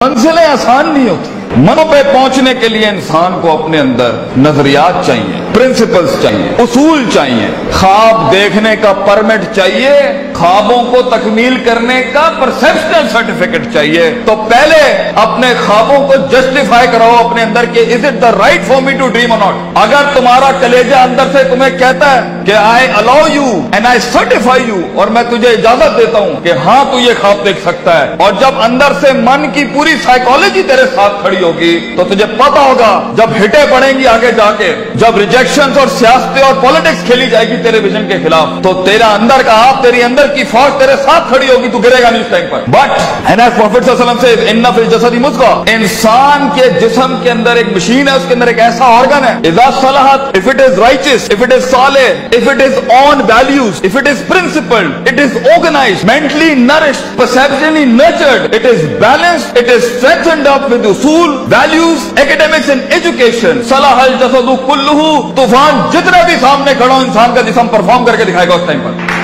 मंजिलें आसान नहीं होती। मनों पे पहुंचने के लिए इंसान को अपने अंदर नजरियात चाहिए, प्रिंसिपल्स चाहिए, उसूल चाहिए, ख्वाब देखने का परमिट चाहिए, ख्वाबों को तकमील करने का परसेप्शनल सर्टिफिकेट चाहिए। तो पहले अपने ख्वाबों को जस्टिफाई कराओ अपने अंदर कि is it the right for me to dream or not. अगर तुम्हारा कलेजा अंदर से तुम्हें कहता है कि I allow you and I certify you, और मैं तुझे इजाजत देता हूं कि हाँ तू ये ख्वाब देख सकता है, और जब अंदर से मन की पूरी साइकोलॉजी तेरे साथ खड़ी होगी तो तुझे पता होगा जब हिटे पड़ेंगी आगे जाके, जब रिजेक्शंस और सियासतें और पॉलिटिक्स खेली जाएगी तेरे विजन के खिलाफ, तो तेरा अंदर का आप, तेरी अंदर की फौज तेरे साथ खड़ी होगी, तू गिरेगा नहीं उस टाइम पर। बट एंड एज प्रॉफेट सल्लल्लाहु अलैहि वसल्लम से इन्ना फिल जसदी मुज़ग़ह, इंसान के जिस्म के अंदर एक मशीन है, उसके अंदर एक ऐसा ऑर्गन है, इज़ा सलहत, if it is righteous, if it is सालिह, if it is on values, if it is principled, it is organized, mentally nourished, perceptionally nurtured, it is balanced, it is strengthened up with उसूल, values, academics and education, सलाहल जसदु कुल्लुहु, तूफान जितने भी सामने खड़ा हो इंसान का जिस्म परफॉर्म करके दिखाएगा उस टाइम पर।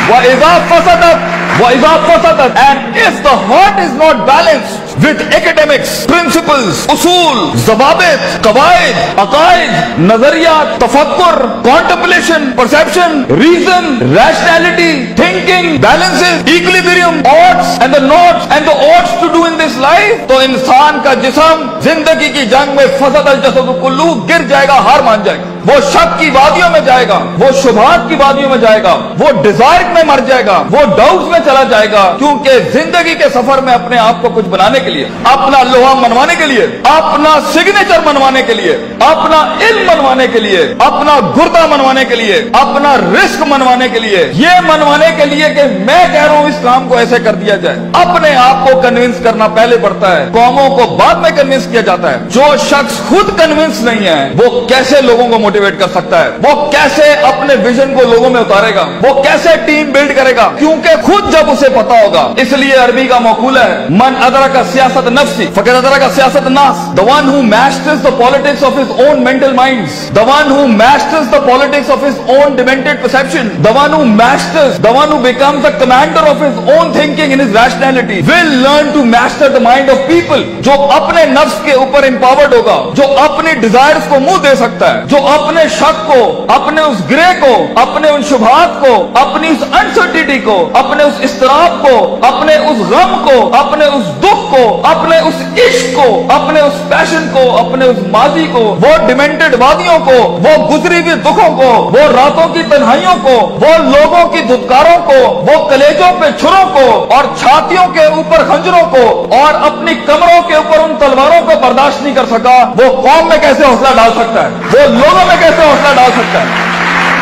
وَإِذَا فَسَدَتْ, and if the heart is not balanced with academics, principles, usul, ज़वाबित, क़वाइद, अक़ाइद, नज़रियात, तफ़क्कुर, contemplation, perception, reason, rationality, thinking, balances, equilibrium, odds and the nots and the odds to do in this life, तो इंसान का जिस्म जिंदगी की जंग में फसदल जसदु कुल्लू गिर जाएगा, हार मान जाएगा, वो शक की वादियों में जाएगा, वो शुबहात की वादियों में जाएगा, वो डिजायर में मर जाएगा, वो डाउट्स में चला जाएगा, क्योंकि जिंदगी के सफर में अपने आप को कुछ बनाने के लिए, अपना लोहा मनवाने के लिए, अपना सिग्नेचर मनवाने के लिए, अपना इल्म मनवाने के लिए, अपना गुर्दा मनवाने के लिए, अपना रिस्क मनवाने के लिए, ये मनवाने के लिए कि मैं कह रहा हूं इस काम को ऐसे कर दिया जाए, अपने आप को कन्विंस करना पहले पड़ता है, कौमों को बाद में कन्विंस किया जाता है। जो शख्स खुद कन्विंस नहीं है वो कैसे लोगों को मोटिवेट कर सकता है, वो कैसे अपने विजन को लोगों में उतारेगा, वो कैसे टीम बिल्ड करेगा, क्योंकि खुद जब उसे पता होगा। इसलिए अरबी का मकूला है, मन अदरका सियासत नफ्सी फक़द अदरका सियासत नास, the one who masters the politics of his own mental minds, the one who masters the politics of his own demented perception, the one who masters, the one who becomes the commander of his own thinking in his rationality will learn to master the mind of people. जो अपने नफ्स के ऊपर empowered होगा, जो अपनी desires को मुंह दे सकता है, जो अपने शक को, अपने उस ग्रे को, अपने उन शुबहात को, अपनी उस अनसर्टिनिटी को, अपने उस इस्तराब को, अपने उस गम को, अपने उस दुख को, अपने उस इश्क को, अपने उस पैशन को, अपने उस माजी को, वो डिमेंटेड वादियों को, वो गुजरी हुई दुखों को, वो रातों की तन्हाइयों को, वो लोगों की धुतकारों को, वो कलेजों पे छुरों को और छातियों के ऊपर खंजरों को और अपनी कमरों के ऊपर उन तलवारों को बर्दाश्त नहीं कर सका, वो कौम में कैसे हौसला डाल सकता है, वो लोगों में कैसे हौसला डाल सकता है।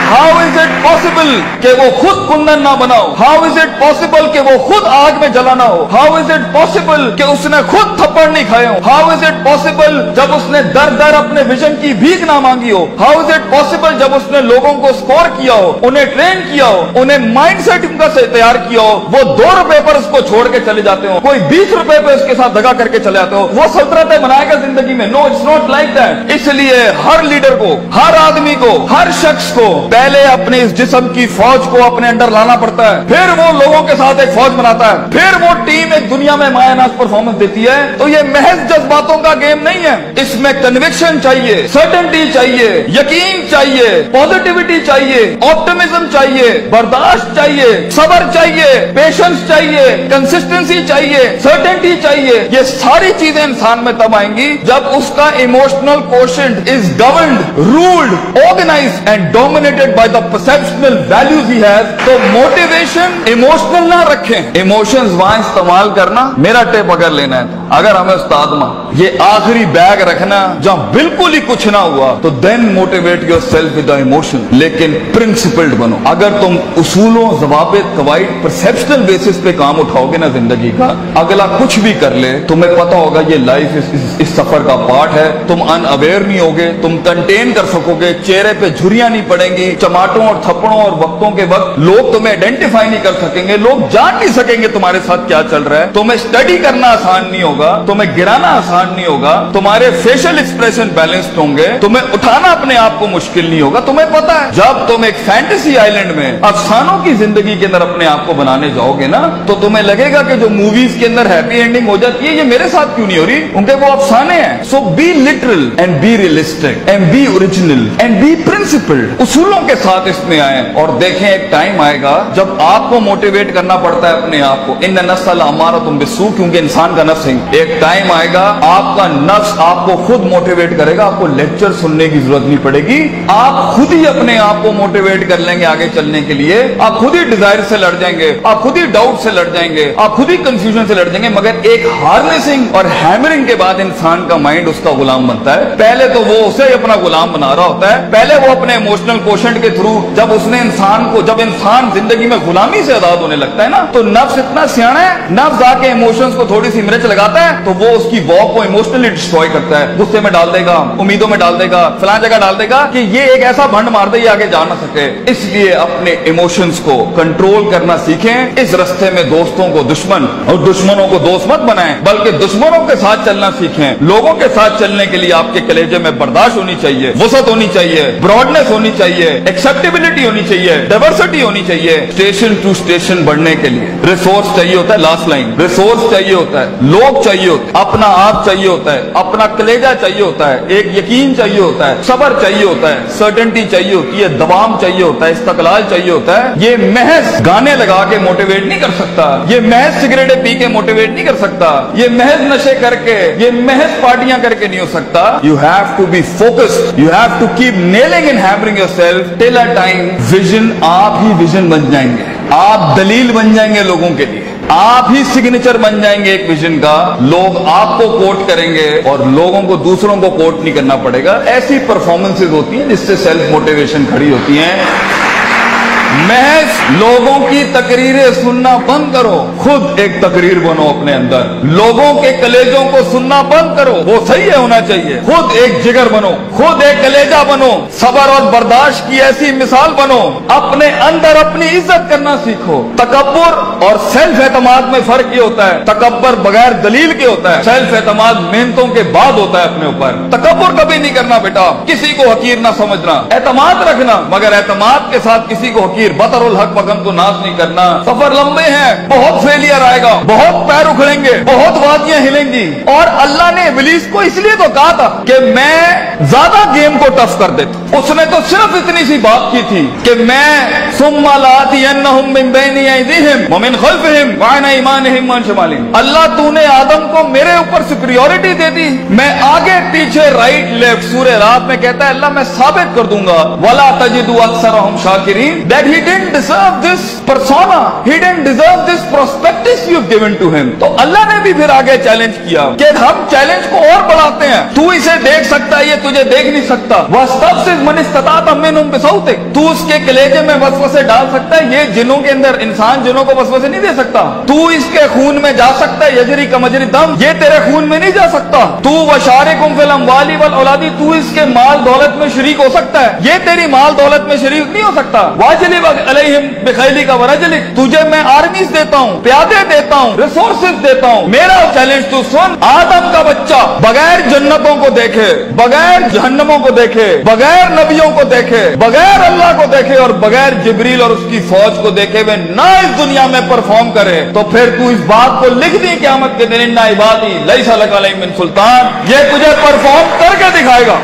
How is it possible कि वो खुद कुंदन ना बनाओ? How is it possible कि वो खुद आग में जला ना हो? How is it possible कि उसने खुद थप्पड़ नहीं खाए हो? How is it possible जब उसने दर दर अपने विजन की भीख ना मांगी हो? How is it possible जब उसने लोगों को स्कोर किया हो, उन्हें ट्रेन किया हो, उन्हें माइंडसेट उनका से तैयार किया हो, वो 2 रुपए पर उसको छोड़ के चले जाते हो, कोई 20 रुपए पे उसके साथ दगा करके चले जाते हो, वो सल्तनतें बनाएगा जिंदगी में? No, it's not like that. इसलिए हर लीडर को, हर आदमी को, हर शख्स को पहले अपने इस जिस्म की फौज को अपने अंडर लाना पड़ता है, फिर वो लोगों के साथ एक फौज बनाता है, फिर वो टीम एक दुनिया में मायानाज परफॉर्मेंस देती है। तो ये महज जज्बातों का गेम नहीं है, इसमें कन्विक्शन चाहिए, सर्टेनिटी चाहिए, यकीन चाहिए, पॉजिटिविटी चाहिए, ऑप्टिमिज्म चाहिए, बर्दाश्त चाहिए, सब्र चाहिए, पेशेंस चाहिए, कंसिस्टेंसी चाहिए, सर्टेनिटी चाहिए। ये सारी चीजें इंसान में तब आएंगी जब उसका emotional quotient is governed, ruled, organised and dominated by the perceptual values he has। तो मोटिवेशन इमोशनल ना रखें, इमोशंस वहां इस्तेमाल करना, मेरा टेप अगर लेना है, अगर हमें उस्ताद मां ये आखिरी बैग रखना जहां बिल्कुल ही कुछ ना हुआ, तो then motivate yourself with the emotion, लेकिन प्रिंसिपल्ड बनो। अगर तुम उसूलों, ज़वाबित, क़वाइद, परसेप्शनल बेसिस पे काम उठाओगे ना जिंदगी का, अगला कुछ भी कर ले तुम्हें पता होगा ये लाइफ इस सफर का पार्ट है, तुम अनअवेयर नहीं होगे, तुम कंटेन कर सकोगे, चेहरे पे झुर्रियां नहीं पड़ेंगी, चमाटों और थप्पड़ों और वक्तों के वक्त लोग तुम्हें आइडेंटिफाई नहीं कर सकेंगे, लोग जान नहीं सकेंगे तुम्हारे साथ क्या चल रहा है। तुम्हें स्टडी करना आसान नहीं होगा, तुम्हें गिराना आसान नहीं होगा, तुम्हारे फेशियल एक्सप्रेशन बैलेंस्ड होंगे, तुम्हें उठाना अपने आप को मुश्किल नहीं होगा। तुम्हें पता है जब तुम एक फैंटेसी आइलैंड में अफसानों की जिंदगी के अंदर अपने आप को बनाने जाओगे ना, तो तुम्हें लगेगा कि जो मूवीज के अंदर हैप्पी एंडिंग हो जाती है, ये मेरे साथ क्यों नहीं हो रही, उनके वो अफसाने हैं। So be literal and be realistic and be original and be principled. उसूलों के साथ इसमें आए और देखें एक टाइम आएगा जब आपको मोटिवेट करना पड़ता है अपने आप को। इन नस्ल हमारा तुम बिस्सू, क्योंकि इंसान का नफ्स है। एक टाइम आएगा आपका नफ्स आपको खुद मोटिवेट करेगा, आपको लेक्चर सुनने की जरूरत नहीं पड़ेगी, आप खुद ही अपने आप को मोटिवेट कर लेंगे आगे चलने के लिए। आप खुद ही डिजायर से लड़ जाएंगे, आप खुद ही डाउट से लड़ जाएंगे, आप खुद ही कंफ्यूजन से लड़ जाएंगे। मगर एक हार्नेसिंग और हैमरिंग के बाद इंसान का माइंड उसका गुलाम बनता है। पहले तो वो उसे अपना गुलाम बना रहा होता है, पहले वो अपने इमोशनल कोशेंट के थ्रू जब इंसान जिंदगी में गुलामी से आजाद होने लगता है ना, तो नफ्स इतना सियाना है, नफ्स आके इमोशंस को थोड़ी सी मिर्च लगाता है तो वो उसकी वॉक को इमोशनली डिस्ट्रॉय करता है, गुस्से में डाल देगा, उम्मीदों में डाल देगा, फलां जगह डाल देगा कि ये एक ऐसा भंड मार दे ये आगे जा ना सके। इसलिए अपने इमोशंस को कंट्रोल करना सीखें। इस रास्ते में दोस्तों को दुश्मन और दुश्मनों को दोस्त मत बनाएं, बल्कि दुश्मनों के साथ चलना सीखें। लोगों के साथ चलने के लिए आपके कलेजे में बर्दाश्त होनी चाहिए, वसअत होनी चाहिए, ब्रॉडनेस होनी चाहिए, एक्सेप्टेबिलिटी होनी चाहिए, डाइवर्सिटी होनी चाहिए। स्टेशन टू स्टेशन बढ़ने के लिए रिसोर्स चाहिए होता है, लास्ट लाइन, रिसोर्स चाहिए होता है, लोग चाहिए होते हैं, अपना आप चाहिए होता है, अपना कलेजा चाहिए होता है, एक यकीन चाहिए होता है, सब्र चाहिए होता है, सर्टेनिटी चाहिए होती है, दवाम चाहिए होता है, इस्तकलाल चाहिए होता है। ये महज गाने लगा के मोटिवेट नहीं कर सकता, ये महज सिगरेटें पी के मोटिवेट नहीं कर सकता, ये महज नशे करके, ये महज पार्टियां करके नहीं हो सकता। You have to be focused, you have to keep nailing and hammering yourself till a time vision, आप ही विजन बन जाएंगे, आप दलील बन जाएंगे लोगों के लिए, आप ही सिग्नेचर बन जाएंगे एक विजन का। लोग आपको कोट करेंगे और लोगों को दूसरों को कोट नहीं करना पड़ेगा। ऐसी परफॉर्मेंसेज होती हैं जिससे सेल्फ मोटिवेशन खड़ी होती है। महज लोगों की तकरीरें सुनना बंद करो, खुद एक तकरीर बनो अपने अंदर। लोगों के कलेजों को सुनना बंद करो, वो सही है होना चाहिए। खुद एक जिगर बनो, खुद एक कलेजा बनो, सब्र और बर्दाश्त की ऐसी मिसाल बनो। अपने अंदर अपनी इज्जत करना सीखो। तकब्बुर और सेल्फ एतमाद में फर्क ये होता है, तकब्बुर बगैर दलील के होता है, सेल्फ एतमाद मेहनतों के बाद होता है अपने ऊपर। तकब्बुर कभी नहीं करना बेटा, किसी को हकीर ना समझना, एतमाद रखना, मगर एतमाद के साथ किसी को हकीर बतरुल हक पगम को नाश नहीं करना। सफर लंबे हैं, बहुत फेलियर आएगा, बहुत पैर उखड़ेंगे, बहुत वादियां हिलेंगी। और अल्लाह ने इब्लीस को इसलिए तो कहा था कि मैं ज्यादा गेम को टफ कर देता। उसने तो सिर्फ इतनी सी बात की थी कि मैं सुम्मा लातियन्नहुम मिन बैनि अयदीहिम व मिन खल्फिहिम व अन अयमानिहिम व अन शमालिहिम। अल्लाह तूने आदम को मेरे ऊपर सुपीरियॉरिटी दे दी, मैं आगे पीछे राइट लेफ्ट। सूरह रात में कहता है अल्लाह मैं साबित कर दूंगा, वला तजिदु अक्सरहुम शाकिरीन, that he didn't deserve this persona, he didn't deserve this prospectus you've given to him। तो अल्लाह ने भी फिर आगे चैलेंज किया कि हम चैलेंज को और बढ़ाते हैं, तू इसे देख सकता है, ये तुझे देख नहीं सकता। वस्तफ़िज़ मन इस्तताअत मिनहुम बिसौतिक, तू उसके कलेजे में वसवसे डाल सकता है, ये जिनों के अंदर इंसान जिनों को वसवसे नहीं दे सकता। तू इसके खून में जा सकता है, यजरी कमजरी दम, ये तेरे खून में नहीं जा सकता। तू वशारिकुम फिल अम्वाली वल औलादी, तू इसके माल दौलत में शरीक हो सकता है, ये तेरी माल दौलत में शरीक नहीं हो सकता। वाजिली अलैहिम बिखैली का वरजलिक, तुझे मैं आर्मीज देता हूँ, प्यादे देता हूँ, रिसोर्सेज देता हूँ। मेरा चैलेंज तू सुन, आदम का बच्चा बगैर जन्नतों को देखे, बगैर जहन्नमों को देखे, बगैर नबियों को देखे, बगैर अल्लाह को देखे और बगैर जिब्रील और उसकी फौज को देखे हुए ना इस दुनिया में परफॉर्म करे, तो फिर तू इस बात को लिख दी क़यामत के दिन, इन्ना इबादी लैसा लका अलैहिम मिन सुल्तान, ये तुझे परफॉर्म करके दिखाएगा।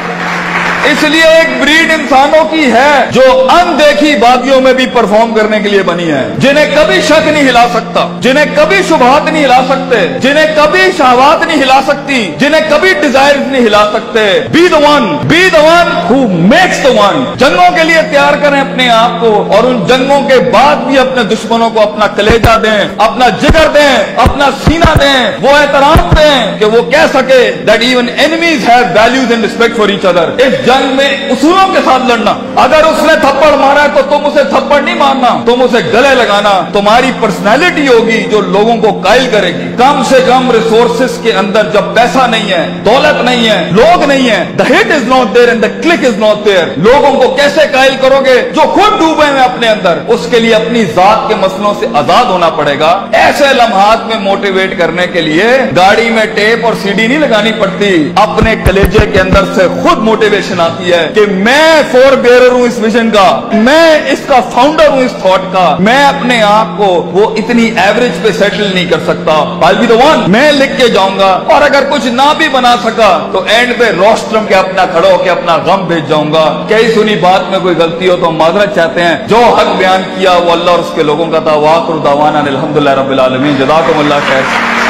इसलिए एक ब्रीड इंसानों की है जो अनदेखी वादियों में भी परफॉर्म करने के लिए बनी है, जिन्हें कभी शक नहीं हिला सकता, जिन्हें कभी शुबहात नहीं हिला सकते, जिन्हें कभी शहवात नहीं हिला सकती, जिन्हें कभी डिजायर नहीं हिला सकते। Be the one who makes the one. जंगों के लिए तैयार करें अपने आप को, और उन जंगों के बाद भी अपने दुश्मनों को अपना कलेजा दें, अपना जिगर दें, अपना सीना दें, वो एहतराम दें कि वो कह सके that even enemies have values and respect for each other. इस जंग में उसूलों के साथ लड़ना। अगर उसने थप्पड़ मारा है तो तुम उसे थप्पड़ नहीं मारना, तुम उसे गले लगाना। तुम्हारी पर्सनैलिटी होगी जो लोगों को कायल करेगी। कम से कम रिसोर्सेस के अंदर जब पैसा नहीं है, दौलत नहीं है, लोग नहीं है, the hit is not there and the click is not there, लोगों को कैसे कायल करोगे जो खुद डूबे हैं अपने अंदर? उसके लिए अपनी जात के मसलों से आजाद होना पड़ेगा। ऐसे लम्हात में मोटिवेट करने के लिए गाड़ी में टेप और सीडी नहीं लगानी पड़ती, अपने कलेजे के अंदर से खुद मोटिवेशन आती है कि मैं फोर बेरर हूं इस विजन का, मैं इसका फाउंडर हूं इस थॉट का। मैं अपने आप को वो इतनी एवरेज पे सेटल नहीं कर सकता, I'll be the one, मैं लिख के जाऊंगा। और अगर कुछ ना भी बना सका तो एंड पे रोस्ट्रम के अपना खड़ो के अपना गम भेज जाऊंगा। कई सुनी बात में कोई गलती हो तो हम माजरत चाहते हैं। जो हक बयान किया वो अल्लाह और उसके लोगों का था। वाखिर दावाना अनिल हम्दुलिल्लाहि रब्बिल आलमीन। जज़ाकुमुल्लाह खैर।